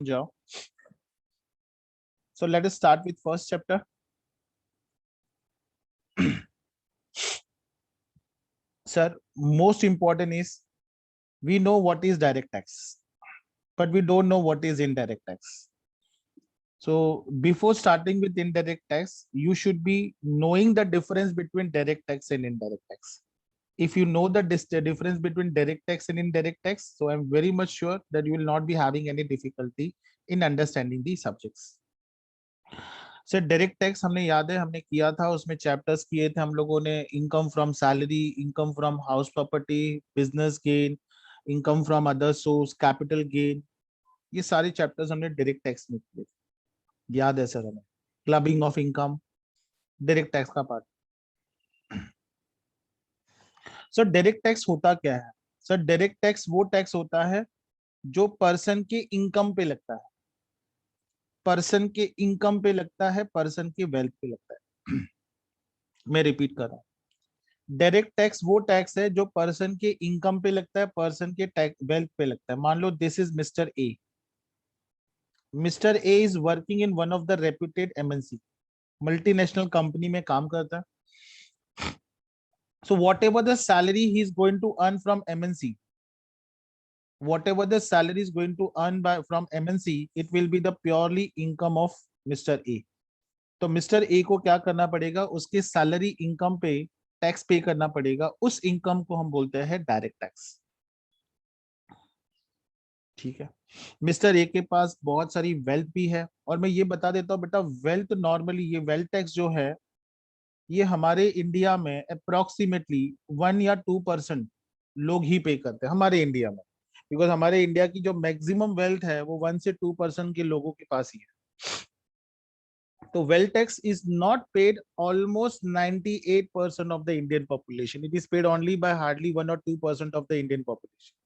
जाओ. So let us start with first chapter. Sir, most important is we know what is direct tax, but we don't know what is indirect tax. So before starting with indirect tax, you should be knowing the difference between direct tax and indirect tax. If you know the difference between direct tax and indirect tax, so I'm very much sure that you will not be having any difficulty in understanding these subjects. Sir direct tax हमने याद है हमने किया था, उसमें chapters किए थे हम लोगों ने. Income from salary, income from house property, business gain, income from other source, capital gain, ये सारे चैप्टर्स हमने डायरेक्ट टैक्स में किए थे. याद है सर हमें. Clubbing of income direct tax का पार्ट. सर डायरेक्ट टैक्स होता क्या है? सर डायरेक्ट टैक्स वो टैक्स होता है जो पर्सन के इनकम पे लगता है, पर्सन के इनकम पे लगता है, पर्सन के वेल्थ पे लगता है. मैं रिपीट कर रहा हूँ. डायरेक्ट टैक्स वो टैक्स है जो पर्सन के इनकम पे लगता है, पर्सन के वेल्थ पे लगता है. मान लो this is mister A. Mister A is working in one of the reputed MNC, multinational company में काम करता है. So whatever the salary he is going to earn from MNC, whatever the salary is going to earn by from MNC, it will be the purely income of Mr. A. तो mister A को क्या करना पड़ेगा? उसके salary income पे tax पे करना पड़ेगा. उस इनकम को हम बोलते हैं डायरेक्ट टैक्स. ठीक है. मिस्टर ए के पास बहुत सारी वेल्थ भी है, और मैं ये बता देता हूँ बेटा, वेल्थ नॉर्मली ये वेल्थ टैक्स जो है ये हमारे इंडिया में अप्रोक्सीमेटली 1 या 2% लोग ही पे करते हैं हमारे इंडिया में, बिकॉज हमारे इंडिया की जो मैक्सिमम वेल्थ है वो 1 से 2% के लोगों के पास ही है. तो wealth tax is not paid almost 98% of the Indian population. It is paid only by hardly 1 or 2% of the Indian population.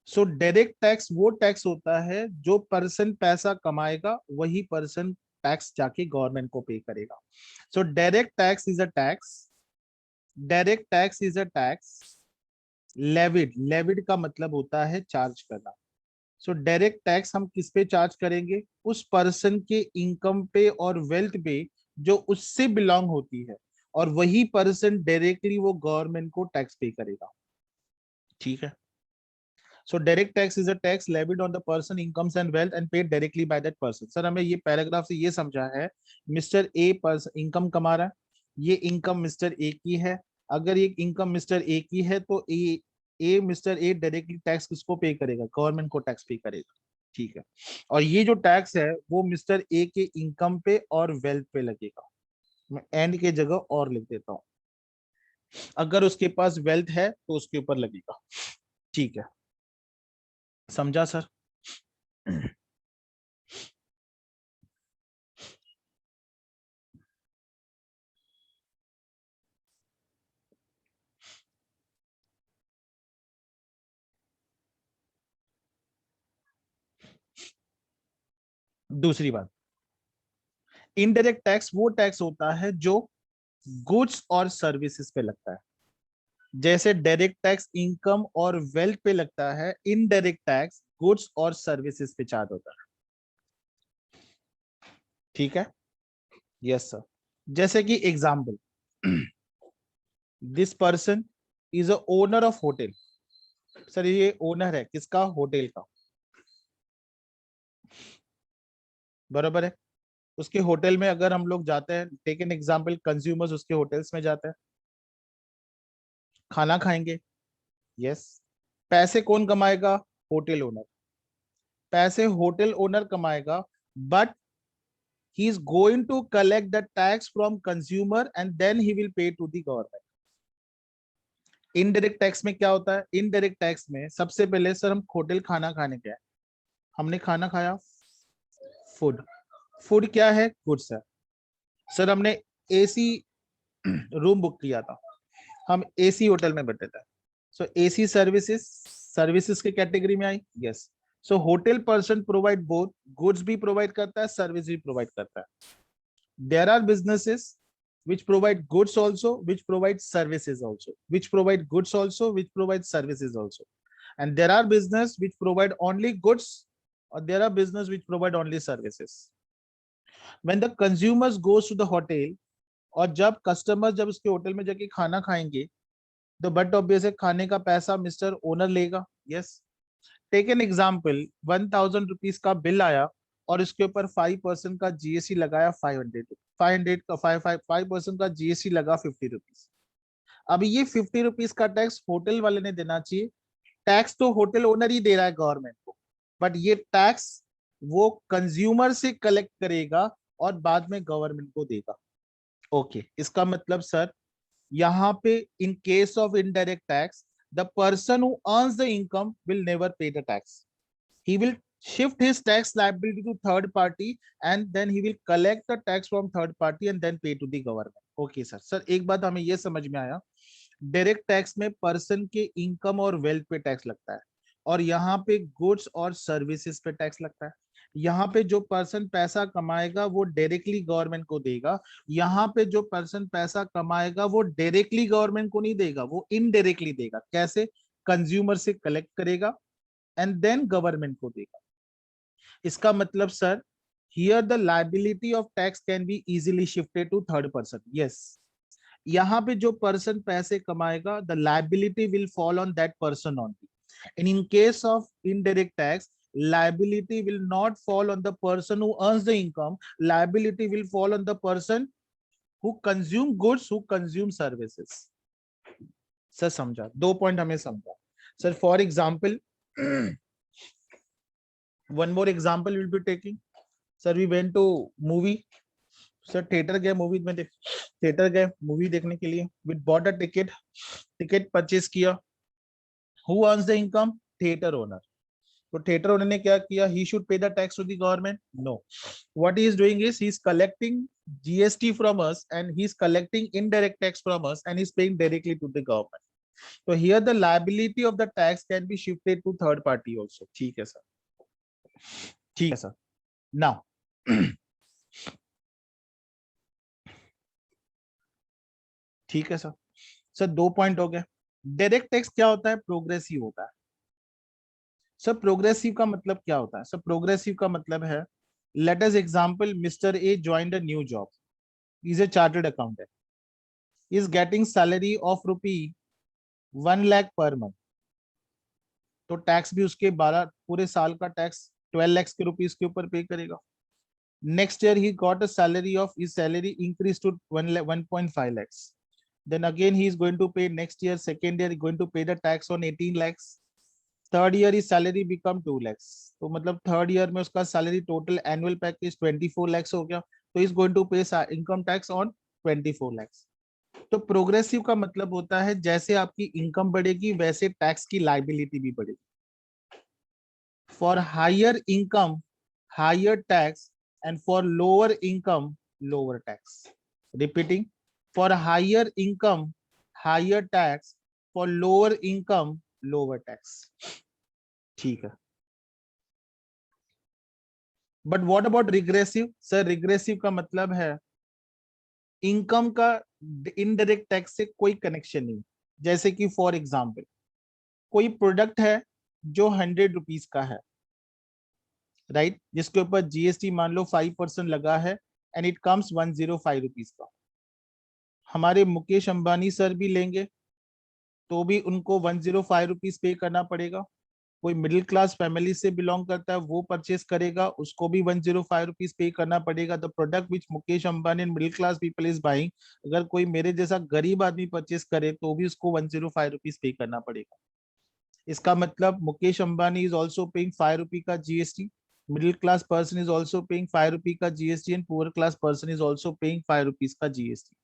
So direct tax वो टैक्स होता है जो पर्सन पैसा कमाएगा वही पर्सन टैक्स जाके गवर्नमेंट को पे करेगा. So direct tax is a tax, direct tax is a tax levied. Levied का मतलब होता है चार्ज करना. सो डायरेक्ट टैक्स हम किस पे चार्ज करेंगे? उस पर्सन के इनकम पे और वेल्थ पे जो उससे बिलोंग होती है, और वही पर्सन डायरेक्टली वो गवर्नमेंट को टैक्स पे करेगा. ठीक है. So direct tax is a tax levied on the person incomes and wealth and paid directly by that person. Sir हमें ये पैराग्राफ से ये समझा है, मिस्टर ए पर्सन इनकम कमा रहा है, ये इनकम मिस्टर ए की है. अगर ये इनकम मिस्टर ए की है तो मिस्टर ए डायरेक्टली टैक्स किसको पे करेगा? गवर्नमेंट को टैक्स पे करेगा. ठीक है. और ये जो टैक्स है वो मिस्टर ए के इनकम पे और वेल्थ पे लगेगा. मैं एंड के जगह और लिख देता हूं. अगर उसके पास वेल्थ है तो उसके ऊपर लगेगा. ठीक है. समझा सर? दूसरी बात, इनडायरेक्ट टैक्स वो टैक्स होता है जो गुड्स और सर्विसेज पे लगता है. जैसे डायरेक्ट टैक्स इनकम और वेल्थ पे लगता है, इनडायरेक्ट टैक्स गुड्स और सर्विसेज पे चार्ज होता है. ठीक है. Yes sir. जैसे कि example, this person is a owner of hotel. Sir ये ओनर है किसका? होटल का. बराबर है. उसके होटल में अगर हम लोग जाते हैं, टेक एन एग्जाम्पल, कंज्यूमर्स उसके होटल्स में जाते हैं, खाना खाएंगे. यस. पैसे कौन कमाएगा? Hotel owner. पैसे होटल ओनर कमाएगा, but he is going to collect the tax from consumer and then he will pay to the government. Indirect tax में क्या होता है? इनडायरेक्ट टैक्स में सबसे पहले सर हम होटल खाना खाने गए, हमने खाना खाया, फूड. फूड क्या है? गुड्स है. सर हमने एसी रूम बुक किया था, हम एसी होटल में बैठे थे. सो एसी सर्विसेज, सर्विसेज के कैटेगरी में आई. Yes. So hotel person provide both, goods भी प्रोवाइड करता है, सर्विस भी प्रोवाइड करता है. There are businesses which provide goods also, which provide services also, which provide services also. And there are business which provide only goods or there are business which provide only services. When the consumers goes to the hotel, और जब customer जब उसके hotel में जाके खाना खाएंगे, तो but obvious है खाने का पैसा मिस्टर ओनर लेगा. Yes. Take an example, 1000 rupees का बिल आया और इसके ऊपर 5% का जीएसटी लगाया 500 का 5% का जीएसटी लगा 50 रुपीज. अब ये 50 रुपीज का टैक्स होटल वाले ने देना चाहिए. टैक्स तो होटल ओनर ही दे रहा है गवर्नमेंट को, बट ये टैक्स वो कंज्यूमर से कलेक्ट करेगा और बाद में गवर्नमेंट को देगा. ओके, इसका मतलब सर यहाँ पे इन case of indirect tax, the person who earns the income will never pay the tax. He will shift his tax liability to third party and then he will collect the tax from third party and then pay to the government. Okay sir. Sir एक बात हमें ये समझ में आया, direct tax में person के income और वेल्थ पे टैक्स लगता है, और यहाँ पे गुड्स और सर्विसेज पे टैक्स लगता है. यहाँ पे जो पर्सन पैसा कमाएगा वो डायरेक्टली गवर्नमेंट को देगा. यहाँ पे जो पर्सन पैसा कमाएगा वो डायरेक्टली गवर्नमेंट को नहीं देगा, वो इनडायरेक्टली देगा. कैसे? कंज्यूमर से कलेक्ट करेगा एंड देन गवर्नमेंट को देगा. इसका मतलब sir here the liability of tax can be easily shifted to third person. Yes, यहाँ पे जो पर्सन पैसे कमाएगा, the liability will fall on that person only. And in case of indirect tax, liability will not fall on the person who earns the income. Liability will fall on the person who consume goods, who consume services. Sir समझा? 2 point हमें समझा. Sir for example, one more example we'll be taking. Sir, we went to movie. Sir theatre गए, movie में theatre गए movie देखने के लिए. We bought a ticket, ticket purchase किया. Who earns the income? Theater owner. तो theatre owner ने क्या किया? He should pay the tax to the government? No. What he is doing is he is collecting GST from us and he is collecting indirect tax from us and he is paying directly to the government. So here the liability of the tax can be shifted to third party also. ठीक है sir, ठीक है sir. Now ठीक है sir. Sir 2 point हो गए. Direct tax क्या होता है? प्रोग्रेसिव होता है. सर प्रोग्रेसिव का मतलब क्या होता है? सर प्रोग्रेसिव का मतलब है, let us example, mister A joined a new job, is a chartered accountant, is getting salary of ₹1 lakh per month. तो टैक्स भी उसके 12 पूरे साल का टैक्स 12 लाख के रुपीज के ऊपर पे करेगा. Next year he got a salary of, his salary increase to 1.5 lakhs. Then again he is going to pay next year, second year he is going to pay the tax on 18 lakhs. Third year he salary become 2 lakhs. तो मतलब third year में उसका salary total annual package 24 lakhs हो गया. तो is going to पे income tax on 24 lakhs. तो progressive का मतलब होता है जैसे आपकी इनकम बढ़ेगी वैसे टैक्स की लाइबिलिटी भी बढ़ेगी. For higher income higher tax and for lower income lower tax. Repeating, for higher income higher tax, for lower income lower tax. ठीक है. But what about regressive? Sir regressive का मतलब है इनकम का indirect tax से कोई connection नहीं. जैसे कि फॉर एग्जांपल कोई प्रोडक्ट है जो 100 रुपीज का है, राइट, जिसके ऊपर जीएसटी मान लो 5% लगा है एंड इट कम्स 105 रुपीज का. हमारे मुकेश अंबानी सर भी लेंगे तो भी उनको 105 रुपीज पे करना पड़ेगा. कोई मिडिल क्लास फैमिली से बिलोंग करता है वो परचेस करेगा, उसको भी 105 रुपीज पे करना पड़ेगा. The product which Mukesh Ambani and middle class people is buying, अगर कोई मेरे जैसा गरीब आदमी परचेस करे तो भी उसको 105 रुपीज पे करना पड़ेगा. इसका मतलब Mukesh Ambani is also paying 5 रुपी का GST, middle class person is also paying 5 रुपी का GST and poor class person is also paying 5 rupees का जीएसटी.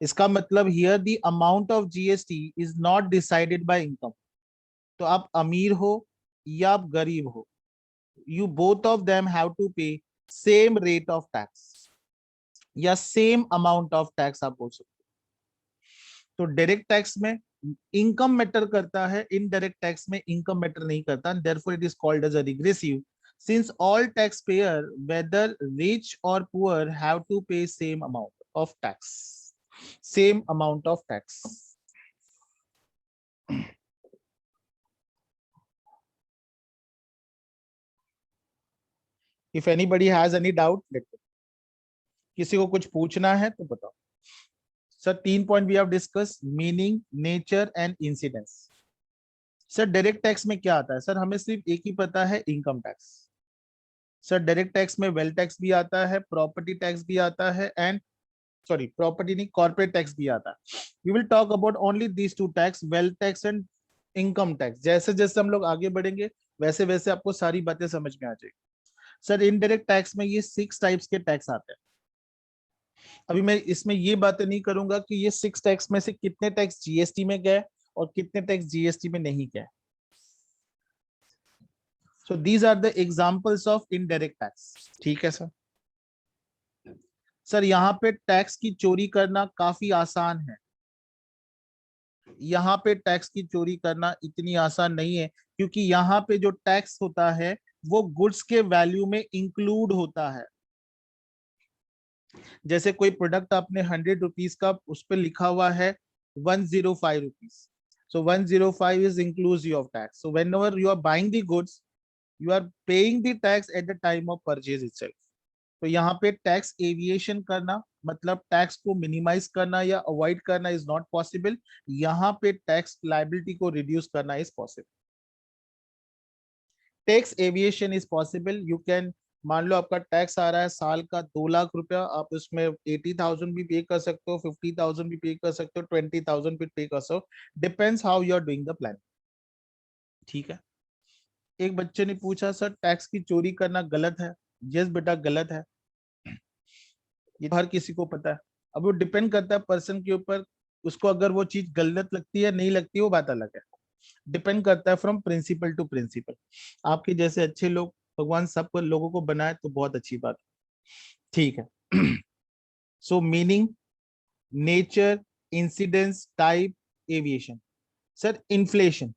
इसका मतलब here the amount of GST is not decided by income. तो आप अमीर हो या आप गरीब हो, you both of them have to pay same rate of tax या same amount of tax आप बोल सकते हो. तो डायरेक्ट टैक्स में इनकम मैटर करता है, इनडायरेक्ट टैक्स में इनकम मैटर नहीं करता. therefore it is called as a regressive since all taxpayer whether rich or poor have to pay same amount of tax, same amount of tax. If anybody has any doubt let me, किसी को कुछ पूछना है तो बताओ sir. 3 point we have discuss, meaning, nature and incidence. Sir direct tax में क्या आता है? सर हमें सिर्फ एक ही पता है, income tax. Sir direct tax में वेल्थ टैक्स भी आता है, प्रॉपर्टी टैक्स भी आता है, एंड सॉरी प्रॉपर्टी नहीं, कॉर्पोरेट टैक्स भी आता है। We will talk about only these two tax, wealth tax and income tax. जैसे जैसे हम लोग आगे बढ़ेंगे वैसे वैसे आपको सारी बातें समझ में आ जाएगी। सर इनडायरेक्ट टैक्स में ये 6 टाइप्स के टैक्स आते हैं। अभी मैं इसमें ये बातें नहीं करूंगा कि ये 6 टैक्स में से कितने टैक्स जीएसटी में गए और कितने टैक्स जीएसटी में नहीं गए। So these are the examples of indirect tax. ठीक है सर। सर यहाँ पे टैक्स की चोरी करना काफी आसान है। यहाँ पे टैक्स की चोरी करना इतनी आसान नहीं है, क्योंकि यहाँ पे जो टैक्स होता है वो गुड्स के वैल्यू में इंक्लूड होता है। जैसे कोई प्रोडक्ट आपने 100 रुपीज का, उस पर लिखा हुआ है 105 rupees, so 105 is inclusive of tax. So whenever you are buying the goods, you are paying the tax at the time of purchase itself. तो यहाँ पे टैक्स एविएशन करना, मतलब टैक्स को मिनिमाइज करना या अवॉइड करना इज नॉट पॉसिबल। यहाँ पे टैक्स लाइबिलिटी को रिड्यूस करना is possible. Tax aviation is possible. You can, मान लो आपका टैक्स आ रहा है साल का 2 लाख रुपया, आप उसमें 80,000 भी पे कर सकते हो, 50,000 भी पे कर सकते हो, 20,000 भी पे कर सकते हो, depends how you are doing the plan. ठीक है। एक बच्चे ने पूछा सर टैक्स की चोरी करना गलत है? यस बेटा गलत है, ये हर किसी को पता है। अब वो डिपेंड करता है पर्सन के ऊपर, उसको अगर वो चीज गलत लगती है नहीं लगती वो बात अलग है। डिपेंड करता है फ्रॉम प्रिंसिपल टू प्रिंसिपल। आपके जैसे अच्छे लोग, भगवान सब लोगों को बनाए तो बहुत अच्छी बात है। ठीक है। सो meaning, nature, incidence, type, aviation. Sir inflation.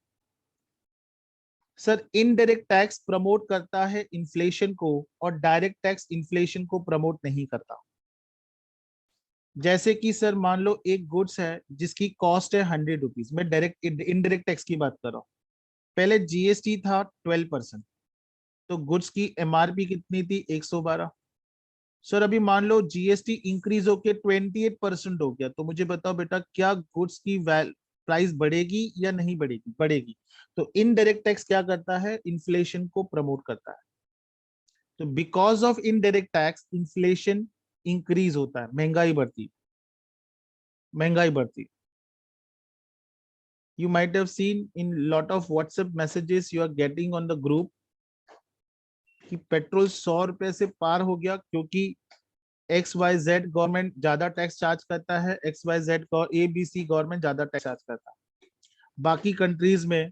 Sir indirect tax promote करता है इन्फ्लेशन को, और डायरेक्ट टैक्स इन्फ्लेशन को प्रमोट नहीं करता। जैसे कि सर मान लो एक गुड्स है जिसकी कॉस्ट है 100 रुपीज, मैं डायरेक्ट इनडायरेक्ट टैक्स की बात कर रहा हूँ। पहले जीएसटी था 12%, तो गुड्स की एमआरपी कितनी थी? 112। सर अभी मान लो जीएसटी इंक्रीज होके 28% हो गया, तो मुझे बताओ बेटा क्या गुड्स की प्राइस बढ़ेगी या नहीं बढ़ेगी? बढ़ेगी। तो इनडायरेक्ट टैक्स क्या करता है? इन्फ्लेशन को प्रमोट करता है। तो because of indirect tax inflation increase होता है, महंगाई बढ़ती, महंगाई बढ़ती। You might have seen in lot of WhatsApp messages you are getting on the group कि पेट्रोल 100 रुपए से पार हो गया, क्योंकि XYZ गवर्नमेंट ज्यादा टैक्स चार्ज करता है, XYZ और ABC गवर्नमेंट ज्यादा टैक्स चार्ज करता है। बाकी कंट्रीज में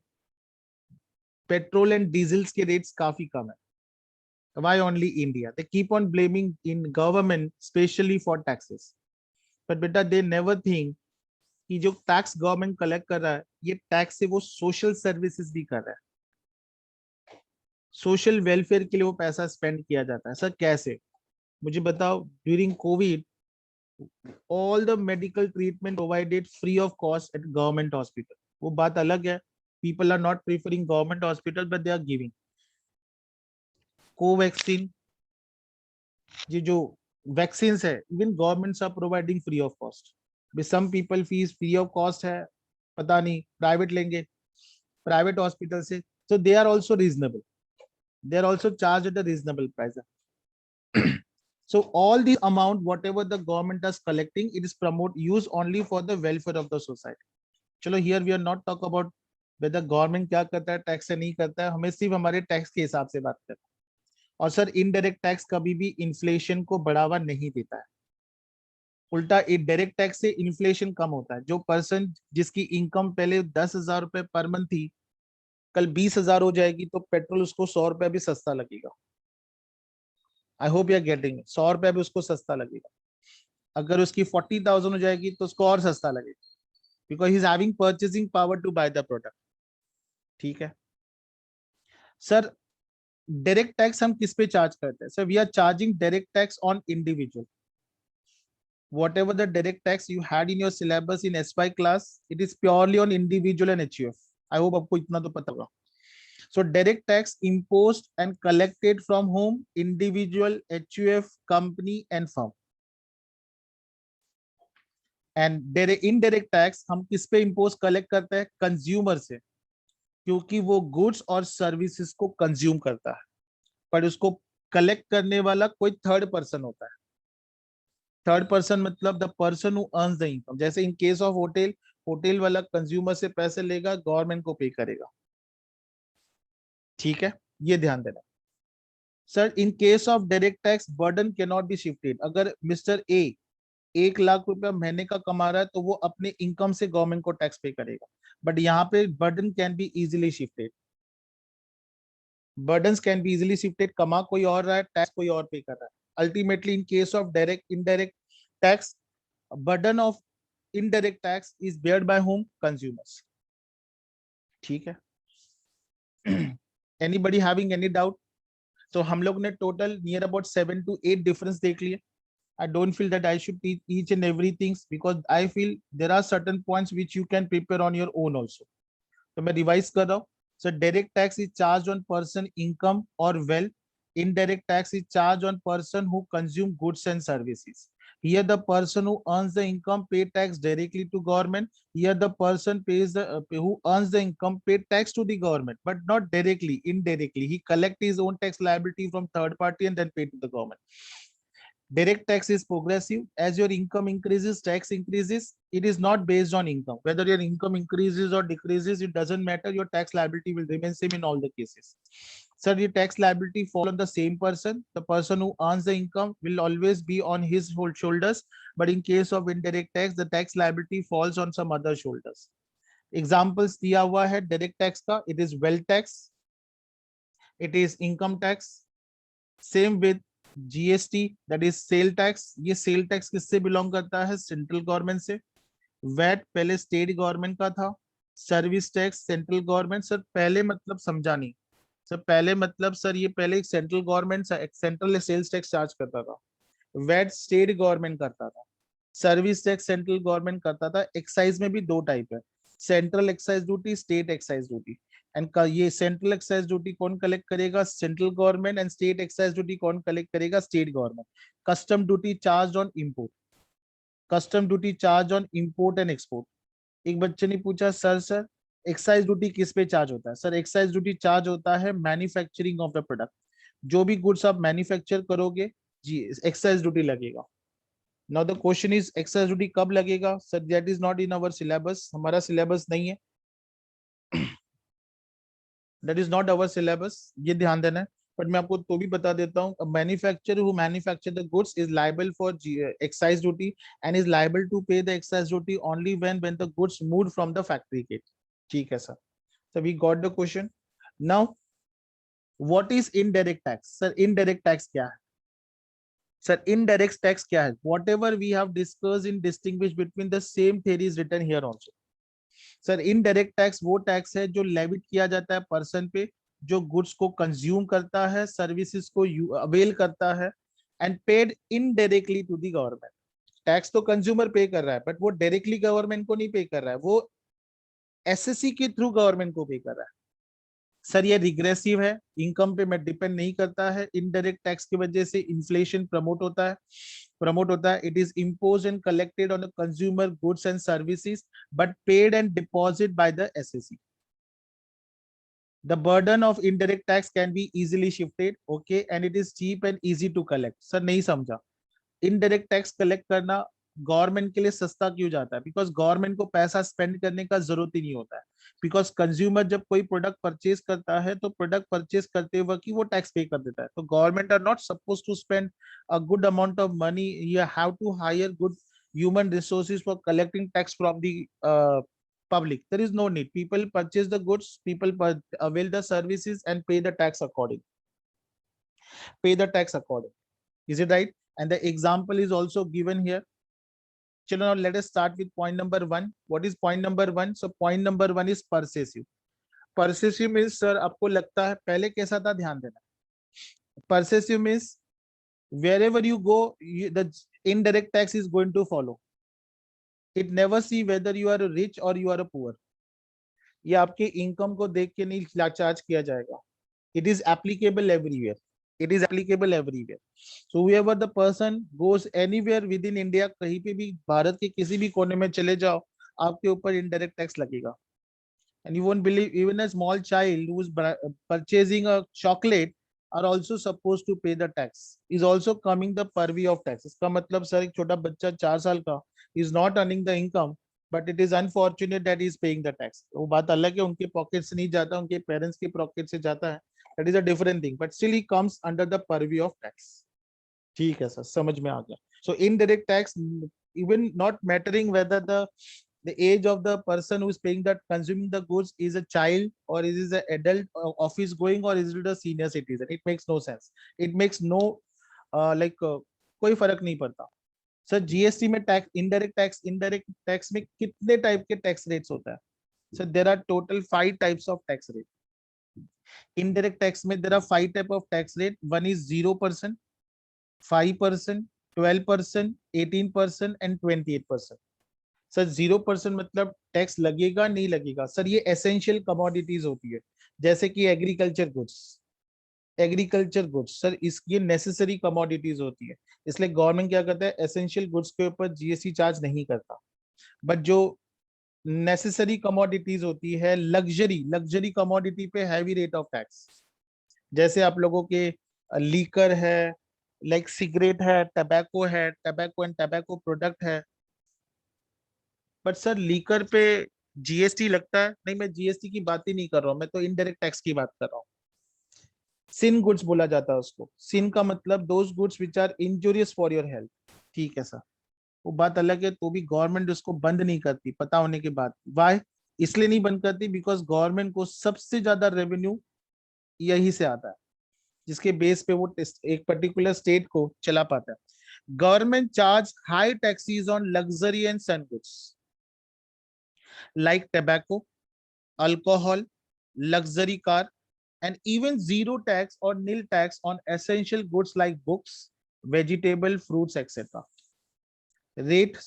पेट्रोल एंड डीजल्स के रेट्स काफी कम है। Why only India? They keep on blaming in government specially for taxes, but बेटा they never think कि जो टैक्स गवर्नमेंट कलेक्ट कर रहा है, ये टैक्स से वो सोशल सर्विसेज भी कर रहा है, सोशल वेलफेयर के लिए वो पैसा स्पेंड किया जाता है। सर कैसे? मुझे बताओ। During Covid all the medical treatment provided free of cost at government hospital. वो बात अलग है, people are not preferring government hospital but they are giving. Covaxin, ये जो वैक्सीन है, even governments are providing free of cost. Some people fees free of cost है, पता नहीं प्राइवेट लेंगे, प्राइवेट हॉस्पिटल से, so they are also reasonable, they are also charged at a reasonable price. So all the amount whatever the government is collecting, it is promote use only for the welfare of the society. चलो here we are not talk about whether government क्या करता है tax से नहीं करता है, हमें सिर्फ हमारे टैक्स के हिसाब से बात करना है। और सर इनडायरेक्ट टैक्स कभी भी इन्फ्लेशन को बढ़ावा नहीं देता है, उल्टा डायरेक्ट टैक्स से इन्फ्लेशन कम होता है। जो पर्सन जिसकी इनकम पहले 10,000 रुपए पर मंथ थी, कल 20,000 हो जाएगी तो पेट्रोल उसको 100 रुपए भी सस्ता लगेगा। I hope you are getting. 100 रुपए भी उसको सस्ता लगेगा। अगर उसकी 40,000 हो जाएगी तो उसको और सस्ता लगेगा, because he is having purchasing power to buy the product. ठीक है सर। डायरेक्ट टैक्स हम किस पे चार्ज करते हैं? Sir we are charging direct tax on individual. whatever the direct tax you had in your syllabus in SY class, it is purely on individual and HUF. I hope आपको इतना तो पता होगा। So direct tax imposed and collected from whom? Individual, HUF, company and firm. And indirect tax हम किस पे impose collect करते हैं? कंज्यूमर से, क्योंकि वो गुड्स और सर्विसेज को कंज्यूम करता है, पर उसको कलेक्ट करने वाला कोई थर्ड पर्सन होता है। थर्ड पर्सन मतलब the person who earns the income. जैसे in case of hotel, hotel वाला कंज्यूमर से पैसे लेगा, गवर्नमेंट को पे करेगा। ठीक है, ये ध्यान देना। Sir in case of direct tax burden can not be shifted. अगर मिस्टर ए 1 लाख रुपया महीने का कमा रहा है तो वो अपने इनकम से गवर्नमेंट को टैक्स पे करेगा, बट यहाँ पे burden can be easily shifted. Burdens can be easily shifted. कमा कोई और रहा है, टैक्स कोई और पे कर रहा है। Ultimately in case of direct indirect tax, burden of indirect tax is beared by whom? Consumers. ठीक है। Anybody having any doubt? तो हम लोग ने total near about 7 to 8 difference देख लिए। I don't feel that I should teach each and everything, because I feel there are certain points which you can prepare on your own also. तो मैं revise कर रहा हूँ। So direct tax is charged on person income or wealth. Indirect tax is charged on person who consume goods and services. Here the person who earns the income pay tax directly to government. Here the person pays the who earns the income pay tax to the government, but not directly, indirectly. He collect his own tax liability from third party and then pay to the government. Direct tax is progressive. As your income increases, tax increases. It is not based on income. Whether your income increases or decreases, it doesn't matter. Your tax liability will remain same in all the cases. Sir, your tax liability fall on the same person. The person who earns the income will always be on his shoulders. But in case of indirect tax, the tax liability falls on some other shoulders. Examples दिया हुआ है direct tax का. It is wealth tax. It is income tax. Same with GST, that is sale tax. ये sale tax किससे belong करता है? Central government से। VAT पहले स्टेट गवर्नमेंट का था। Service tax central government. Sir पहले मतलब समझा नहीं। सर पहले मतलब सर ये पहले central government central sales tax charge करता था। वैट स्टेट गवर्नमेंट करता था। सर्विस टैक्स सेंट्रल गवर्नमेंट करता था। एक्साइज में भी दो टाइप है, central excise duty, state excise duty. And ये सेंट्रल एक्साइज ड्यूटी कौन कलेक्ट करेगा? Central government. And state excise duty कौन कलेक्ट करेगा? State government. Custom duty charge on import, custom duty charge on import and export. एक बच्चे ने पूछा sir excise duty किस पे चार्ज होता है? सर एक्साइज ड्यूटी चार्ज होता है मैन्युफैक्चरिंग ऑफ द प्रोडक्ट। जो भी गुड्स आप मैन्युफैक्चर करोगे जी एक्साइज ड्यूटी लगेगा। Now the question is excise duty कब लगेगा? Sir that is not in our syllabus, हमारा सिलेबस नहीं है। That is not our syllabus, ये ध्यान देना है। बट मैं आपको तो भी बता देता हूँ, manufacturer who manufacture the goods is liable for excise duty and is liable to pay the excise duty only when the goods moved from the factory gate. ठीक है sir, so we got the question. Now what is indirect tax? Sir indirect tax क्या है? Sir indirect tax क्या है? Whatever we have discussed in distinguish between the same theory is written here also. Sir indirect tax वो tax है जो Levitt किया जाता है पर्सन पे, जो गुड्स को कंज्यूम करता है, सर्विसेज को अवेल करता है, and paid indirectly to the government. Tax तो कंज्यूमर पे कर रहा है, बट वो डायरेक्टली गवर्नमेंट को नहीं पे कर रहा है, वो एसएससी के थ्रू गवर्नमेंट को पे कर रहा है। सर ये रिग्रेसिव है, इनकम पे में डिपेंड नहीं करता है। इनडायरेक्ट टैक्स की वजह से इन्फ्लेशन प्रमोट होता है। It is impose and collected on the consumer goods and services but paid and deposit by the assessee. The burden of indirect tax can be easily shifted, okay, and it is cheap and easy to collect. Sir नहीं समझा, indirect tax collect करना government के लिए सस्ता क्यों जाता है? Because government को पैसा स्पेंड करने का जरूरत ही नहीं होता है। बिकॉज कंज्यूमर जब कोई प्रोडक्ट परचेज करता है तो प्रोडक्ट परचेज करते वक्त ही वो टैक्स पे कर देता है। तो government are not suppose to spend a good amount of money, you have to hire good human resources for collecting tax from the public. There is no need. People purchase the goods, people avail the services and pay the tax according. Is it right? And the example is also given here. Chalo, now let us start with point number 1. What is point number 1? So point number 1 is pervasive. Pervasive means sir आपको लगता है पहले कैसा था, ध्यान देना। Pervasive means wherever you go, the indirect tax is going to follow. It never see whether you are rich or you are a poor. ये आपके इनकम को देख के नहीं चार्ज किया जाएगा. It is applicable everywhere. It is applicable everywhere. So whoever the person goes anywhere within India, कहीं पे भी भारत के किसी भी कोने में चले जाओ, आपके ऊपर indirect tax लगेगा. And you won't believe, even a small child who's purchasing a chocolate are also supposed to pay the tax. Is also coming the purview of tax. इसका मतलब सर एक छोटा बच्चा 4 साल का is not earning the income, but it is unfortunate that he is paying the tax. वो बात अलग है, उनके पॉकेट से नहीं जाता, उनके पेरेंट्स के पॉकेट से जाता है. That is a different thing, but still he comes under the purview of tax. ठीक है सर, समझ में आ गया. So indirect tax, even not mattering whether the age of the person who is paying that consuming the goods is a child or is it an adult office going or is it a senior citizen, it makes no sense. It makes no कोई फर्क नहीं पड़ता. Sir GST में tax, indirect tax में कितने type के tax rates होता है? Sir there are total 5 types of tax rate. Indirect tax में there are 5 type of tax rate. One is 0%, 5%, 12%, 18% and 28%. Sir 0% मतलब टैक्स लगेगा नहीं लगेगा? सर ये एसेंशियल कमोडिटीज होती है, जैसे कि एग्रीकल्चर गुड्स सर इसकी नेसेसरी कमोडिटीज होती है, इसलिए गवर्नमेंट क्या करता है, एसेंशियल गुड्स के ऊपर जीएसटी चार्ज नहीं करता. बट जो नेसेसरी कमोडिटीज होती है, लग्जरी कमोडिटी पे हैवी रेट ऑफ टैक्स. जैसे आप लोगों के लीकर है, लाइक सिगरेट है, टबैको एंड टबैको प्रोडक्ट है. बट सर लीकर पे जीएसटी लगता है? नहीं, मैं जीएसटी की बात ही नहीं कर रहा हूँ, मैं तो इनडायरेक्ट टैक्स की बात कर रहा हूँ. सिन गुड्स बोला जाता है उसको. सिन का मतलब those goods which are injurious for your health. ठीक है सर, वो बात अलग है, तो भी गवर्नमेंट उसको बंद नहीं करती पता होने के बाद. वाई? इसलिए नहीं बंद करती बिकॉज गवर्नमेंट को सबसे ज्यादा रेवेन्यू यही से आता है, जिसके बेस पे वो एक पर्टिकुलर स्टेट को चला पाता है. Government charge high taxes on luxury and sin goods like tobacco, alcohol, luxury car, and even zero tax or nil tax on essential goods like books, vegetable, fruits, etc. Rate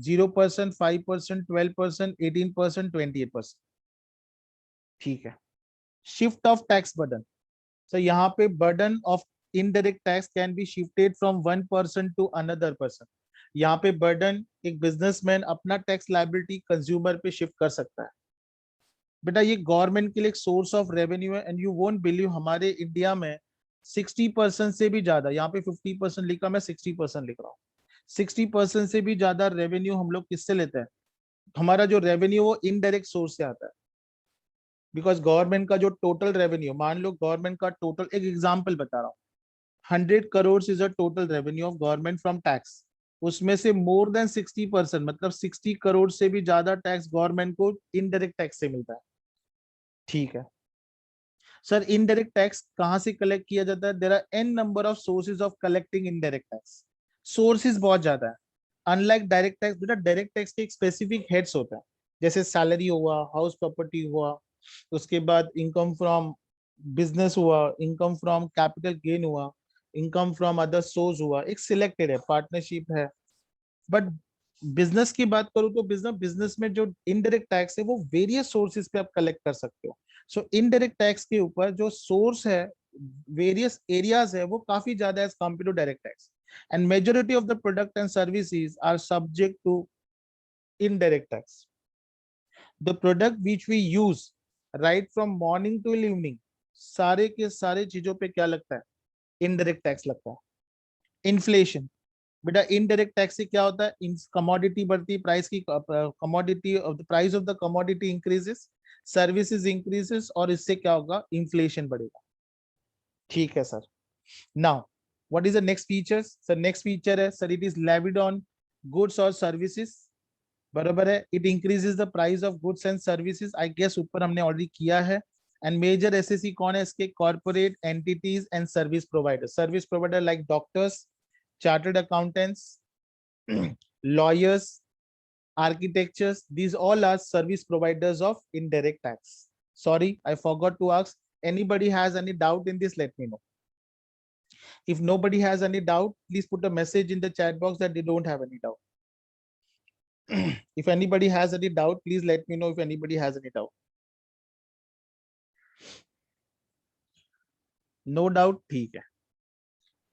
0%, 5%, 12%, 18%, 28%. ठीक है. Shift of tax burden. So यहाँ पे burden of indirect tax can be shifted from one person to another person. यहाँ पे burden एक businessman अपना tax liability consumer पे shift कर सकता है. बेटा ये गवर्नमेंट के लिए एक सोर्स ऑफ रेवेन्यू है. एंड यू वोंट बिलीव, हमारे इंडिया में 60% से भी ज्यादा, यहाँ पे 50% लिखा, मैं 60% लिख रहा हूँ, 60% से भी ज्यादा रेवेन्यू हम लोग किससे लेते हैं? हमारा जो रेवेन्यू वो इनडायरेक्ट सोर्स से आता है. बिकॉज गवर्नमेंट का जो टोटल रेवेन्यू, मान लो गवर्नमेंट का टोटल, एक एग्जाम्पल बता रहा हूँ, 100 crore is a total revenue of government from tax. उसमें से मोर देन 60%, मतलब 60 करोड़ से भी ज्यादा टैक्स गवर्नमेंट को इनडायरेक्ट टैक्स से मिलता है. ठीक है सर, इनडायरेक्ट टैक्स कहां से कलेक्ट किया जाता है? There are an number of sources of collecting indirect tax. Sources बहुत ज्यादा है. अनलाइक डायरेक्ट टैक्स, बेटा डायरेक्ट टैक्स के एक स्पेसिफिक हेड्स होता है, जैसे सैलरी हुआ, हाउस प्रॉपर्टी हुआ, उसके बाद इनकम फ्रॉम बिजनेस हुआ, इनकम फ्रॉम कैपिटल गेन हुआ, इनकम फ्रॉम अदर सोर्स हुआ, एक सिलेक्टेड है, पार्टनरशिप है. बट बिजनेस की बात करूं तो बिजनेस में जो इनडायरेक्ट टैक्स है वो वेरियस सोर्सेज पे आप कलेक्ट कर सकते हो. सो इनडायरेक्ट टैक्स के ऊपर जो सोर्स है, वेरियस एरियाज है, वो काफी ज्यादा as compare to direct tax. And majority of the product and services are subject to indirect tax. The product which we use right from morning to evening, सारे के सारे चीजों पे क्या लगता है? इनडायरेक्ट टैक्स लगता है. इन्फ्लेशन, बेटा इनडायरेक्ट टैक्स से क्या होता है? कमोडिटी बढ़ती, प्राइस की commodity of the price of the commodity increases, services increases, और इससे क्या होगा? इन्फ्लेशन बढ़ेगा. ठीक है sir. Now what is the next feature? Sir next feature है sir, it is levied on goods और सर्विसेज. बराबर है, it increases the price of goods and services. I guess ऊपर हमने ऑलरेडी किया है. एंड मेजर एसएससी कौन है इसके? Corporate entities and service provider like doctors, chartered accountants, lawyers, architects, these all are service providers of indirect tax. Sorry, I forgot to ask, anybody has any doubt in this, let me know. If nobody has any doubt, please put a message in the chat box that they don't have any doubt. If anybody has any doubt, please let me know if anybody has any doubt. No doubt, ठीक है।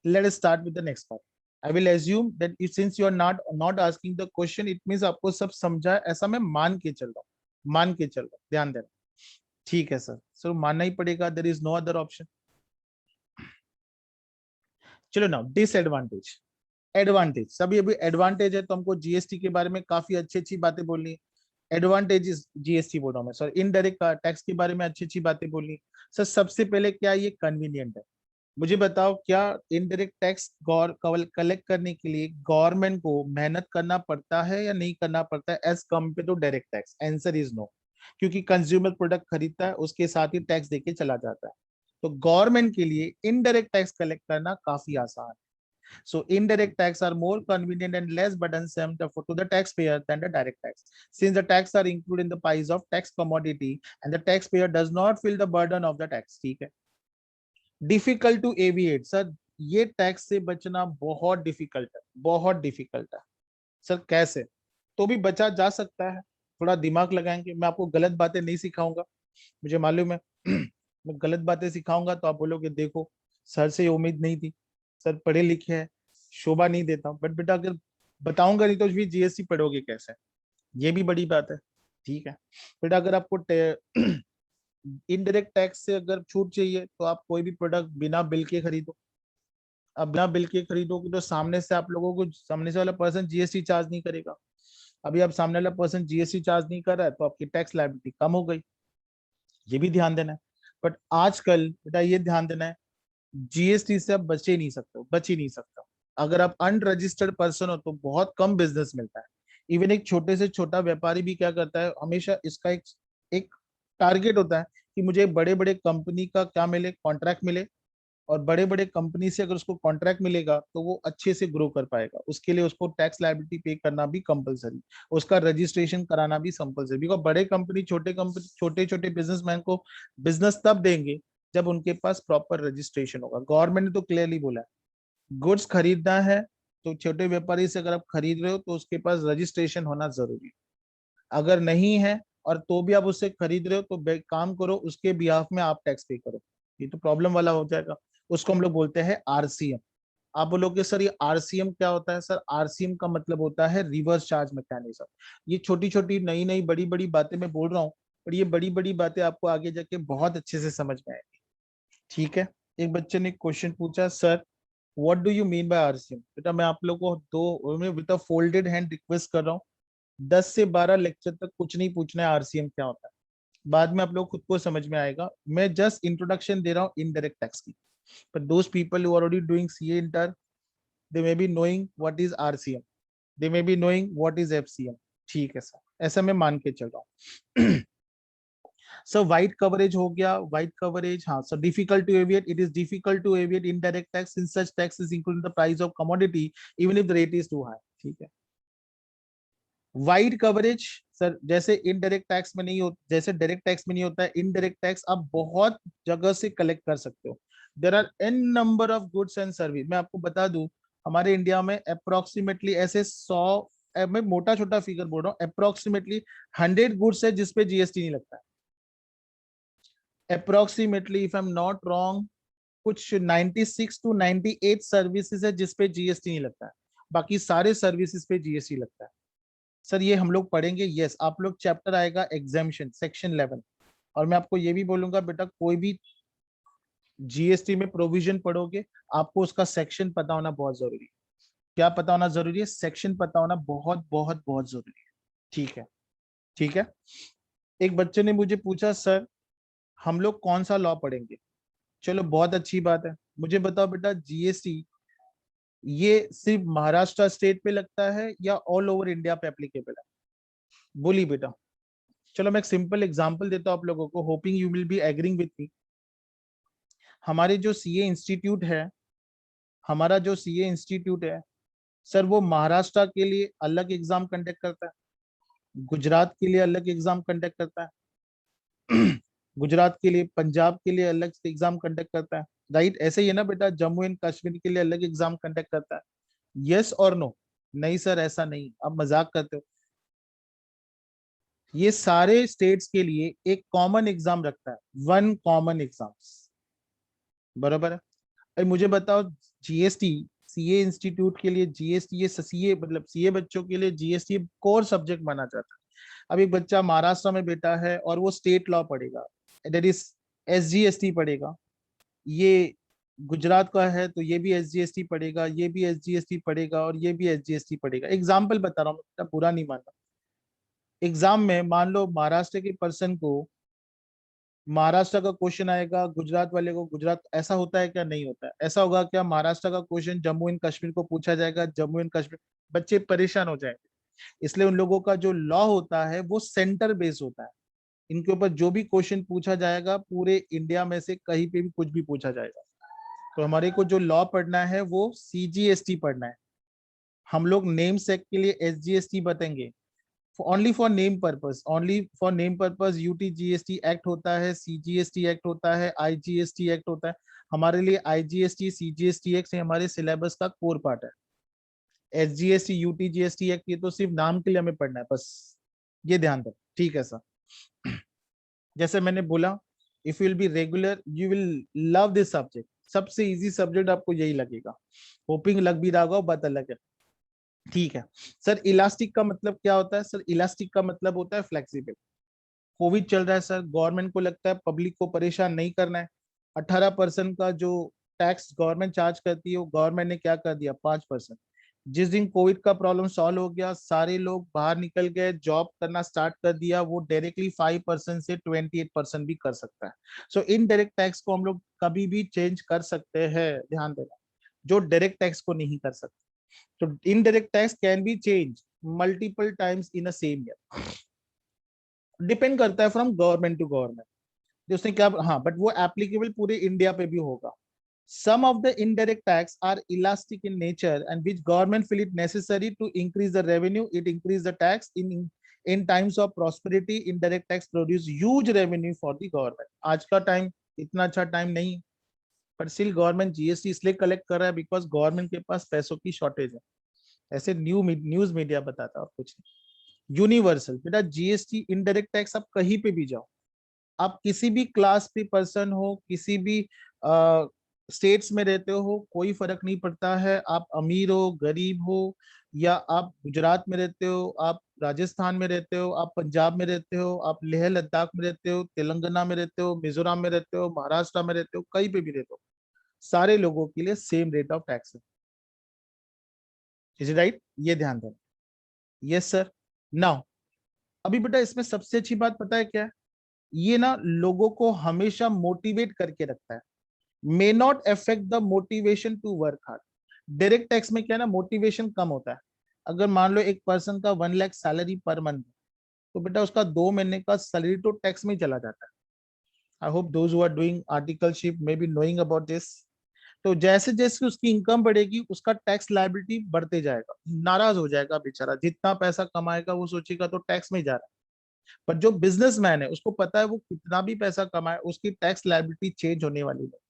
Let us start with the next part. I will assume that since you are not asking the question, it means आपको सब समझा है, ऐसा मैं मान के चल रहा हूँ, मान के चल रहा हूँ, ध्यान देना। ठीक है सर, सर मानना ही पड़ेगा, there is no other option. चलो नाउ डिसएडवांटेज, एडवांटेज, सभी अभी एडवांटेज है तो हमको जीएसटी के बारे में काफी अच्छी अच्छी बातें बोलनी है। एडवांटेजेस जीएसटी बोल रहा हूँ मैं, सॉरी, इनडायरेक्ट टैक्स के बारे में अच्छी अच्छी बातें बोलनी। सर सबसे पहले क्या ये कन्वीनियंट है? मुझे बताओ, क्या इनडायरेक्ट टैक्स कलेक्ट करने के लिए गवर्नमेंट को मेहनत करना पड़ता है या नहीं करना पड़ता है as compare to direct tax? Answer is no, क्योंकि कंज्यूमर प्रोडक्ट खरीदता है उसके साथ ही टैक्स देके चला जाता है। तो गवर्नमेंट के लिए इनडायरेक्ट टैक्स कलेक्ट करना काफी आसान है। So indirect tax are more convenient and less burdensome to the taxpayer than the direct tax. Since the tax are included in the price of tax commodity and the taxpayer does not feel the burden of the tax. ठीक है। Difficult to aviate, sir ये tax से बचना बहुत difficult है, बहुत difficult है। Sir कैसे? तो भी बचा जा सकता है, थोड़ा दिमाग लगाएंगे। मैं आपको गलत बातें नहीं सिखाऊंगा, मुझे मालूम है। मैं गलत बातें सिखाऊंगा तो आप बोलोगे देखो सर से ये उम्मीद नहीं थी, सर पढ़े लिखे हैं, शोभा नहीं देता हूँ, बट बेटा अगर बताऊंगा नहीं तो भी जीएसटी पढ़ोगे कैसे? ये भी बड़ी बात है। ठीक है बेटा, अगर आपको इनडायरेक्ट टैक्स से अगर छूट चाहिए तो आप कोई भी प्रोडक्ट बिना बिल के खरीदो। अब बिना बिल के खरीदोगे तो सामने से आप लोगों को, सामने से वाला पर्सन जीएसटी चार्ज नहीं करेगा। अभी आप सामने वाला पर्सन जीएसटी चार्ज नहीं कर रहा है तो आपकी टैक्स लायबिलिटी कम हो गई। ये भी ध्यान देना है। बट आजकल बेटा ये ध्यान देना है, जीएसटी से आप बच ही नहीं सकते हो, बच ही नहीं सकते हो। अगर आप अनरजिस्टर्ड पर्सन हो तो बहुत कम बिजनेस मिलता है। इवन एक छोटे से छोटा व्यापारी भी क्या करता है, हमेशा इसका एक टारगेट होता है कि मुझे बड़े बड़े कंपनी का क्या मिले, कॉन्ट्रैक्ट मिले। और बड़े बड़े कंपनी से अगर उसको कॉन्ट्रैक्ट मिलेगा तो वो अच्छे से ग्रो कर पाएगा। उसके लिए उसको टैक्स लायबिलिटी पे करना भी कंपलसरी, उसका रजिस्ट्रेशन कराना भी कंपलसरी। बिकॉज बड़े कंपनी छोटे छोटे बिजनेसमैन को बिजनेस तब देंगे जब उनके पास प्रॉपर रजिस्ट्रेशन होगा। गवर्नमेंट ने तो क्लियरली बोला है, गुड्स खरीदना है तो छोटे व्यापारी से अगर आप खरीद रहे हो तो उसके पास रजिस्ट्रेशन होना जरूरी है। अगर नहीं है और तो भी आप उससे खरीद रहे हो तो काम करो, उसके बिहाफ में आप टैक्स पे करो। ये तो प्रॉब्लम वाला हो जाएगा। उसको हम लोग बोलते हैं आरसीएम। आप बोलोगे सर ये आरसीएम क्या होता है? सर आरसीएम का मतलब होता है रिवर्स चार्ज मैकेनिज्म। ये छोटी छोटी नई नई बड़ी बड़ी बातें मैं बोल रहा हूँ, पर ये बड़ी बड़ी बातें आपको आगे जाके बहुत अच्छे से समझ में आएगी। ठीक है। एक बच्चे ने क्वेश्चन पूछा, sir what do you mean by RCM? बेटा मैं आप लोगों को दो with a folded hand request कर रहा हूँ, 10 से 12 लेक्चर तक कुछ नहीं पूछना है आरसीएम क्या होता है, बाद में आप लोग खुद को समझ में आएगा। मैं जस्ट इंट्रोडक्शन दे रहा हूँ इनडायरेक्ट टैक्स की। but those people who are already doing CA inter, they may be knowing what is RCM, they may be knowing what is FCM। ठीक है सर, ऐसा मैं मान के चल रहा हूँ। सर वाइड कवरेज हो गया, वाइड कवरेज, हाँ sir. Difficult to aviate, it is difficult to aviate indirect tax in such tax is including the price of commodity even if the rate is too high. ठीक है। Wide coverage, sir जैसे indirect tax में नहीं हो, जैसे direct tax में नहीं होता है, इनडायरेक्ट टैक्स आप बहुत जगह से कलेक्ट कर सकते हो। There are an number of goods and service. मैं आपको बता दूं, हमारे इंडिया में अप्रोक्सीमेटली ऐसे 100, मैं मोटा छोटा फिगर बोल रहा हूँ, अप्रोक्सीमेटली 100 गुड्स है जिसपे जीएसटी नहीं लगता है। Approximately if I am not wrong, कुछ 96 to 98 सर्विसेज है जिसपे जीएसटी नहीं लगता है, बाकी सारे सर्विसेज पे जीएसटी लगता है। सर ये हम लोग पढ़ेंगे, यस। आप लोग चैप्टर आएगा एग्जामिशन सेक्शन 11, और मैं आपको ये भी बोलूंगा बेटा कोई भी जीएसटी में प्रोविजन पढ़ोगे आपको उसका सेक्शन पता होना बहुत जरूरी है। क्या पता होना जरूरी है? सेक्शन पता होना बहुत बहुत बहुत जरूरी है। ठीक है, ठीक है। एक बच्चे ने मुझे पूछा, सर हम लोग कौन सा लॉ पढ़ेंगे? चलो बहुत अच्छी बात है, मुझे बताओ बेटा जीएसटी ये सिर्फ महाराष्ट्र स्टेट पे लगता है या ऑल ओवर इंडिया पे एप्लीकेबल है? बोली बेटा। चलो मैं एक सिंपल एग्जांपल देता हूं आप लोगों को, hoping you will be agreeing with me. हमारे जो सीए इंस्टीट्यूट है, हमारा जो सीए इंस्टीट्यूट है सर, वो महाराष्ट्र के लिए अलग एग्जाम कंडक्ट करता है, गुजरात के लिए अलग एग्जाम कंडक्ट करता है, गुजरात के लिए, पंजाब के लिए अलग एग्जाम कंडक्ट करता है। राइट, ऐसे ही है ना बेटा, जम्मू एंड कश्मीर के लिए अलग एग्जाम कंडक्ट करता है। यस और नो? नहीं सर ऐसा नहीं, आप मजाक करते हो। ये सारे स्टेट्स के लिए एक कॉमन एग्जाम रखता है, वन कॉमन एग्जाम्स, बराबर है। अरे मुझे बताओ, जीएसटी, सीए इंस्टीट्यूट के लिए जीएसटी, ये सीए मतलब सीए बच्चों के लिए जीएसटी कोर सब्जेक्ट माना जाता है। अब एक बच्चा महाराष्ट्र में बैठा है और वो स्टेट लॉ पढ़ेगा, दैट इज एसजीएसटी पढ़ेगा। ये गुजरात का है तो ये भी एसजीएसटी पढ़ेगा, ये भी एसजीएसटी पढ़ेगा, और ये भी एसजीएसटी पढ़ेगा। एग्जाम्पल बता रहा हूँ, इतना बुरा नहीं मानना। एग्जाम में मान लो महाराष्ट्र के पर्सन को महाराष्ट्र का क्वेश्चन आएगा, गुजरात वाले को गुजरात, ऐसा होता है क्या? नहीं होता है। ऐसा होगा क्या महाराष्ट्र का क्वेश्चन जम्मू एंड कश्मीर को पूछा जाएगा, जम्मू एंड कश्मीर, बच्चे परेशान हो जाएंगे। इसलिए उन लोगों का जो लॉ होता है वो सेंटर बेस होता है। इनके ऊपर जो भी क्वेश्चन पूछा जाएगा पूरे इंडिया में से कहीं पे भी कुछ भी पूछा जाएगा। तो हमारे को जो लॉ पढ़ना है वो सीजीएसटी पढ़ना है। हम लोग नेम सेक के लिए एसजीएसटी बताएंगे, only for name purpose, only for name purpose. UTGST act होता है, सीजीएसटी एक्ट होता है, आईजीएसटी एक्ट होता है। हमारे लिए आईजीएसटी सीजीएसटी एक्ट हमारे सिलेबस का कोर पार्ट है। एसजीएसटी यूटीजीएसटी एक्ट ये तो सिर्फ नाम के लिए हमें पढ़ना है बस, ये ध्यान दो, ठीक है सर। जैसे मैंने बोला, if you will be regular you will love this subject. सबसे इजी सब्जेक्ट आपको यही लगेगा, होपिंग लग भी रहा होगा, बात अलग है, ठीक है। सर इलास्टिक का मतलब क्या होता है? सर इलास्टिक का मतलब होता है फ्लेक्सिबल। कोविड चल रहा है सर, गवर्नमेंट को लगता है पब्लिक को परेशान नहीं करना है। 18% का जो टैक्स गवर्नमेंट चार्ज करती है वो गवर्नमेंट ने क्या कर दिया, 5%। जिस दिन कोविड का प्रॉब्लम सॉल्व हो गया, सारे लोग बाहर निकल गए, जॉब करना स्टार्ट कर दिया, वो डायरेक्टली 5% से 28% भी कर सकता है। सो इनडायरेक्ट टैक्स को हम लोग कभी भी चेंज कर सकते हैं, ध्यान देना, जो डायरेक्ट टैक्स को नहीं कर सकते। तो indirect tax can B change multiple times in a same year, depend करता है फ्रॉम गवर्नमेंट टू गवर्नमेंट, जो उसने क्या, हाँ, बट वो एप्लीकेबल पूरे इंडिया पे भी होगा। Some of the indirect tax are elastic in nature and which government feel it necessary to increase the revenue. It increase the tax in times of prosperity. Indirect tax produce huge revenue for the government. आज का time इतना अच्छा time नहीं, पर still government GST इसलिए collect कर रहा है बिकॉज गवर्नमेंट के पास पैसों की शॉर्टेज है। ऐसे न्यूज मीडिया बताता है और कुछ नहीं। यूनिवर्सल बेटा जीएसटी इनडायरेक्ट टैक्स, आप कहीं पे भी जाओ, आप किसी भी क्लास पे पर्सन हो, किसी भी स्टेट्स में रहते हो, कोई फर्क नहीं पड़ता है। आप अमीर हो, गरीब हो, या आप गुजरात में रहते हो, आप राजस्थान में रहते हो, आप पंजाब में रहते हो, आप लेह लद्दाख में रहते हो, तेलंगाना में रहते हो, मिजोरम में रहते हो, महाराष्ट्र में रहते हो, कहीं पे भी रहते हो, सारे लोगों के लिए सेम रेट ऑफ टैक्स है। Is right? ये ध्यान देना। Yes sir. नाउ अभी बेटा इसमें सबसे अच्छी बात पता है क्या है? ये ना लोगों को हमेशा मोटिवेट करके रखता है। May not affect the motivation to work hard. Direct tax में क्या है ना, मोटिवेशन कम होता है। अगर मान लो एक पर्सन का 1 लाख सैलरी पर मंथ, तो बेटा उसका 2 महीने का सैलरी तो टैक्स में ही चला जाता है। I hope those who are doing articleship may be knowing about this. तो जैसे जैसे उसकी इनकम बढ़ेगी उसका टैक्स लायबिलिटी बढ़ते जाएगा, नाराज हो जाएगा बेचारा, जितना पैसा कमाएगा वो सोचेगा तो टैक्स में ही जा रहा है। पर जो बिजनेसमैन है उसको पता है वो कितना भी पैसा कमाए उसकी टैक्स लायबिलिटी चेंज होने वाली है।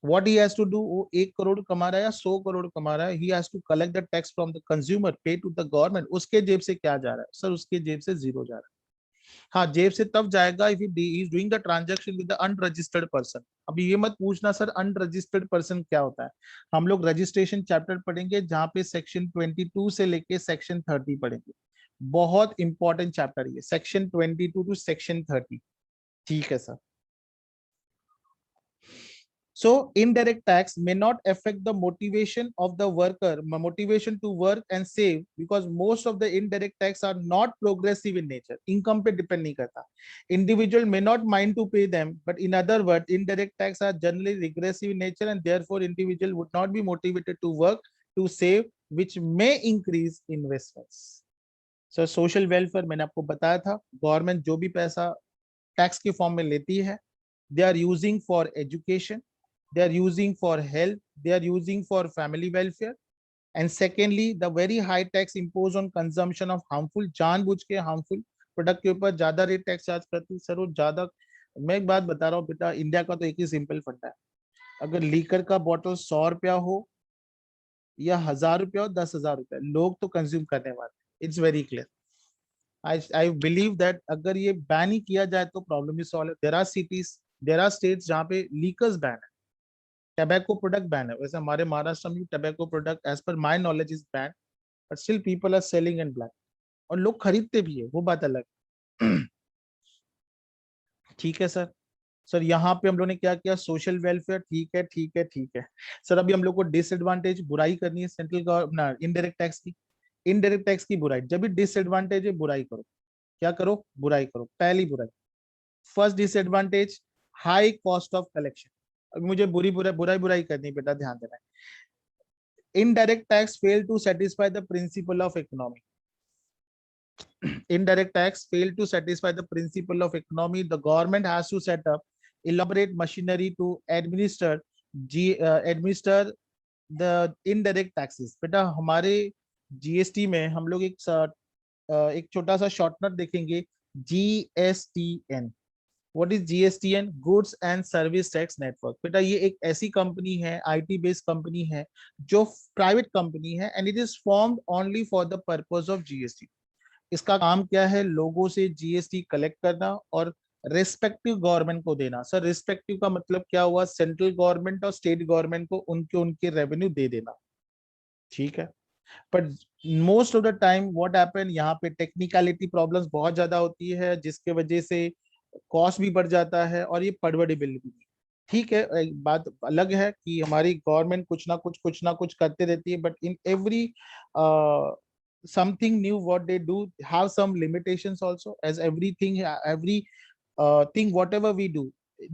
What he has to do, वो 1 करोड़ कमा रहा है या 100 करोड़ कमा रहा है, he has to collect the tax from the consumer, pay to the government. उसके जेब से क्या जा रहा है सर? उसके जेब से जीरो जा रहा है। हाँ, जेब से तब जाएगा if he is doing the transaction with the unregistered person. अभी ये मत पूछना सर अनरजिस्टर्ड पर्सन क्या होता है। हम लोग रजिस्ट्रेशन चैप्टर पढ़ेंगे जहां पे सेक्शन 22 से लेके सेक्शन 30 पढ़ेंगे। बहुत इंपॉर्टेंट चैप्टर ये, सेक्शन 22 टू सेक्शन 30, ठीक है sir. So indirect tax may not affect the motivation of the worker, motivation to work and save, because most of the indirect tax are not progressive in nature. Income पे depend नहीं करता. Individual may not mind to pay them, but in other words, indirect tax are generally regressive in nature, and therefore individual would not be motivated to work to save, which may increase investments. So social welfare मैंने आपको बताया था, government जो भी पैसा tax के form में लेती है, they are using for education, they are using for health, they are using for family welfare. And secondly, the very high tax imposed on consumption of harmful, जानबूझ के harmful प्रोडक्ट के ऊपर ज्यादा rate tax charge करती है sir. वो ज्यादा, मैं एक बात बता रहा हूँ बेटा, इंडिया का तो एक ही सिंपल फंडा है, अगर लीकर का बॉटल 100 रुपया हो या 1000 रुपया हो, 10,000 रुपया, लोग तो कंज्यूम करने वाले, it's very clear. I believe that अगर ये बैन ही किया जाए तो प्रॉब्लम ही सॉल्व है। There are cities, there are states जहाँ पे लीकर्स बैन है, टबैको प्रोडक्ट बैन है। वैसे हमारे महाराष्ट्र में tobacco product as per my knowledge is ban, but still people are selling in black, और लोग खरीदते भी है, वो बात अलग है। ठीक है सर। सर यहाँ पे हम लोग ने क्या किया, सोशल वेलफेयर, ठीक है ठीक है ठीक है। सर अभी हम लोग को डिसएडवांटेज, बुराई करनी है सेंट्रल गवर्नमेंट इनडायरेक्ट टैक्स की। इनडायरेक्ट टैक्स की बुराई, जब भी डिसएडवांटेज है बुराई करो। क्या करो, बुराई करो। पहली बुराई, first disadvantage, high cost of collection. अब मुझे बुराई बुराई करनी है बेटा, ध्यान देना है। Indirect tax fail to satisfy the principle of economy. Indirect tax fail to satisfy the principle of economy. The government has to set up elaborate machinery to administer the indirect taxes. बेटा हमारे GST में हम लोग एक छोटा सा शॉर्टनट देखेंगे, GSTN. What is GSTN? Goods and service tax network. बेटा ये एक ऐसी कंपनी है, आईटी बेस्ड कंपनी है, जो प्राइवेट कंपनी है, and it is formed only for the purpose of GST. इसका काम क्या है, लोगों से जीएसटी कलेक्ट करना और रिस्पेक्टिव गवर्नमेंट को देना। सर रिस्पेक्टिव का मतलब क्या हुआ, सेंट्रल गवर्नमेंट और स्टेट गवर्नमेंट को उनके उनके रेवेन्यू दे देना। ठीक है, but most of the time what happen, यहाँ पे टेक्निकलिटी प्रॉब्लम्स बहुत ज्यादा होती है, जिसके वजह से कॉस्ट भी बढ़ जाता है और ये परवडेबल भी नहीं। ठीक है, एक बात अलग है कि हमारी गवर्नमेंट कुछ ना कुछ करते रहती है, but in every something new what they do have some limitations also, as everything, every thing whatever we do,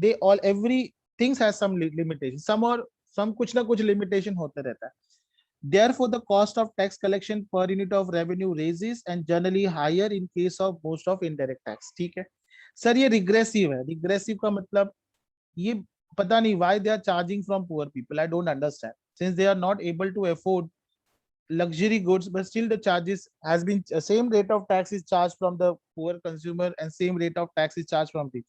they all every things has some limitation, some or some कुछ ना कुछ limitation होता रहता है। Therefore, the cost of tax collection per unit of revenue raises and generally higher in case of most of indirect tax। ठीक है sir, ये regressive है। रिग्रेसिव का मतलब ये पता नहीं why they are charging from poor people, I don't understand, since they are not able to afford luxury goods, but still the charges has been same rate of tax is charged from the poor consumer and same rate of tax is charged from rich।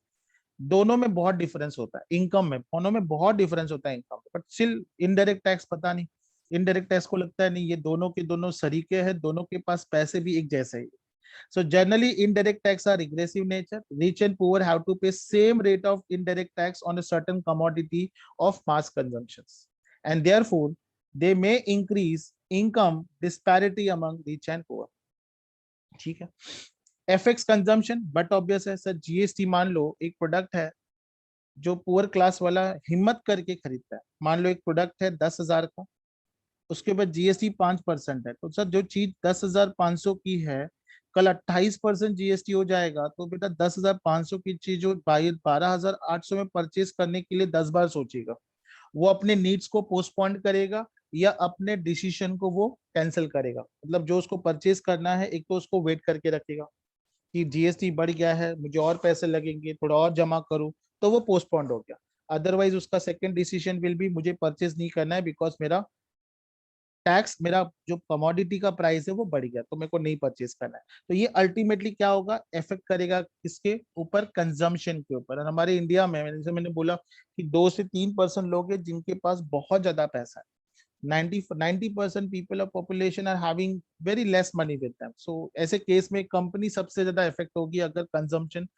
दोनों में बहुत difference होता है income में, दोनों में बहुत difference होता है income, but still indirect tax पता नहीं, इनडायरेक्ट टैक्स को लगता है नहीं ये दोनों के दोनों सरीके हैं, दोनों के पास पैसे भी एक जैसे ही। So generally indirect tax are regressive nature. Rich and poor have to pay same rate of indirect tax on a certain commodity of mass consumptions, and therefore they may increase income disparity among rich and poor। ठीक है, FX consumption but obvious है sir. GST मान लो एक product है जो poor class वाला हिम्मत करके खरीदता है, मान लो एक प्रोडक्ट है 10,000 का, उसके बाद जीएसटी 5% है, तो सर जो चीज 10,500 की है, कल 28% जीएसटी हो जाएगा, तो बेटा 10,500 की चीज जो 12,800 में परचेज करने के लिए 10 बार सोचेगा। वो अपने नीड्स को पोस्टपोन करेगा या अपने डिसीजन को वो कैंसिल करेगा। मतलब जो उसको परचेज करना है, एक तो उसको वेट करके रखेगा कि जीएसटी बढ़ गया है, मुझे और पैसे लगेंगे, थोड़ा और जमा करूं, तो वो पोस्टपोन्ड हो गया। अदरवाइज उसका सेकंड डिसीजन विल बी मुझे परचेज नहीं करना है, बिकॉज मेरा टैक्स, मेरा जो कमोडिटी का प्राइस है वो बढ़ गया, तो मेरे को नहीं परचेज करना है। तो ये अल्टीमेटली क्या होगा, इफेक्ट करेगा किसके ऊपर, कंजम्पशन के ऊपर। और हमारे इंडिया में, जैसे मैंने बोला कि 2 से 3% लोग हैं जिनके पास बहुत ज्यादा पैसा है। 90% people of population are having very less money with them. So ऐसे केस में कंपनी सबसे ज्यादा इफेक्ट होगी अगर कंजम्पशन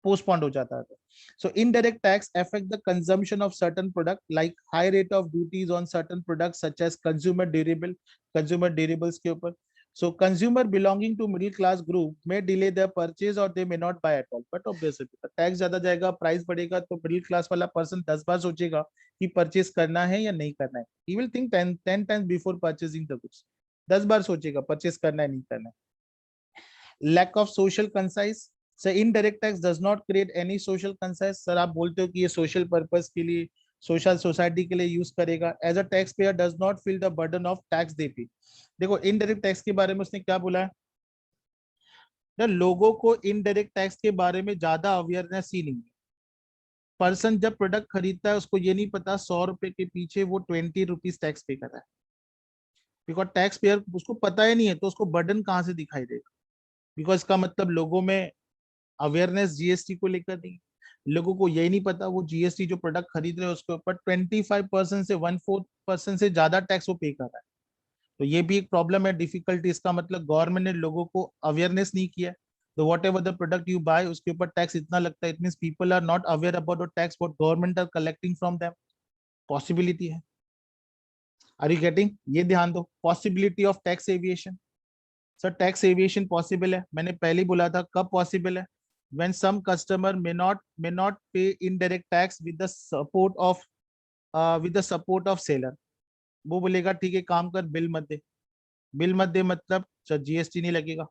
postponed हो जाता है। So indirect tax affect the consumption of certain product, like high rate of duties on certain products such as consumer durables के ऊपर। So consumer belonging to middle class group may delay their purchase or they may not buy at all। But obviously tax ज्यादा जाएगा, price बढ़ेगा, तो middle class वाला person 10 बार सोचेगा कि purchase करना है या नहीं करना है। He will think 10 times before purchasing the goods। 10 बार सोचेगा परचेज करना है नहीं करना है। Lack of social conscience, sir indirect tax does not create any social conscience. Sir आप बोलते हो कि ये सोशल पर्पस के लिए, सोशल सोसाइटी के लिए यूज करेगा, as a tax payer does not feel the burden of tax they pay. देखो इनडायरेक्ट टैक्स के बारे में उसने क्या बोला है ना, लोगों को इनडायरेक्ट टैक्स के बारे में ज्यादा अवेयरनेस ही नहीं है। पर्सन जब प्रोडक्ट खरीदता है उसको ये नहीं पता 100 रुपए के पीछे वो 20 रुपीज टैक्स पे कर रहा है, बिकॉज टैक्स पेयर उसको पता ही नहीं है, तो उसको बर्डन कहाँ से दिखाई देगा, बिकॉज इसका मतलब लोगों में अवेयरनेस जीएसटी को लेकर नहीं। लोगों को यही नहीं पता वो जीएसटी जो प्रोडक्ट खरीद रहे हैं उसके ऊपर 25% से 1/4% से ज्यादा टैक्स वो पे कर रहा है। तो ये भी एक प्रॉब्लम है, डिफिकल्टी। इसका मतलब गवर्नमेंट ने लोगों को अवेयरनेस नहीं किया। तो whatever the product you buy उसके ऊपर टैक्स इतना लगता है, it means people are not aware about the tax what government are collecting from them. Possibility है। Are you getting? ये ध्यान दो, possibility of tax aviation. Sir tax aviation possible है, मैंने पहले ही बोला था। कब पॉसिबल है? when some customer may not pay indirect tax with the support of seller। वो बोलेगा ठीक है काम कर, बिल मत दे। बिल मत दे मतलब जीएसटी नहीं लगेगा,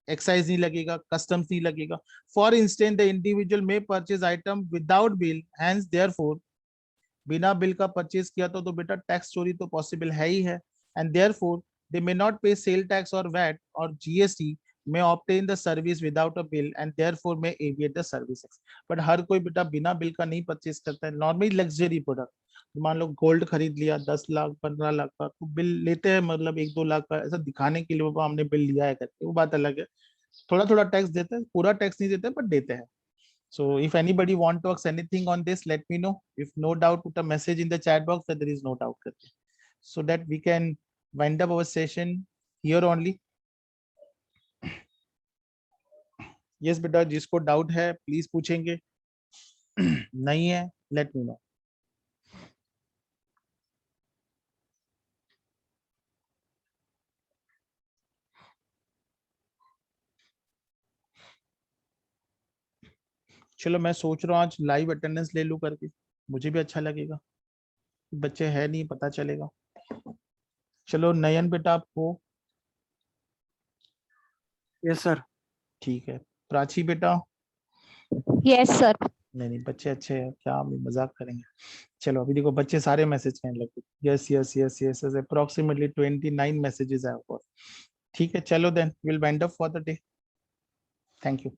एक्साइज नहीं लगेगा, कस्टम्स नहीं लगेगा। For instance the individual may purchase item without bill, hence therefore बिना बिल का परचेज किया तो बेटा टैक्स चोरी तो पॉसिबल है ही है। And therefore they may not पे सेल टैक्स और वैट और GST, may obtain the service without a bill and therefore may aviate the service tax। But हर कोई बेटा बिना बिल का नहीं परचेज करता है। नॉर्मली लग्जरी प्रोडक्ट, मान लो गोल्ड खरीद लिया 10 लाख 15 लाख का, तो बिल लेते हैं, मतलब 1-2 लाख का ऐसा दिखाने के लिए बाबा हमने बिल लिया है करके, वो बात अलग है। थोड़ा थोड़ा टैक्स देते हैं, पूरा टैक्स नहीं देते बट देते हैं। So if anybody want to ask anything on this, let me know. If no doubt, put a message in the chat box that there is no doubt करके, so that we can wind up our session here only। Yes बेटा, जिसको doubt है please पूछेंगे, नहीं है let me know. चलो मैं सोच रहा हूँ आज लाइव अटेंडेंस ले लूं करके, मुझे भी अच्छा लगेगा। बच्चे है नहीं, पता चलेगा। चलो नयन बेटा आपको, यस सर। ठीक है। प्राची बेटा, यस सर। नहीं नहीं बच्चे अच्छे हैं, क्या हम मजाक करेंगे। चलो अभी देखो बच्चे सारे मैसेज करने लगे, yes yes yes yes yes, approximately 29 messages है। ठीक है चलो then will wind up for the day. Thank you.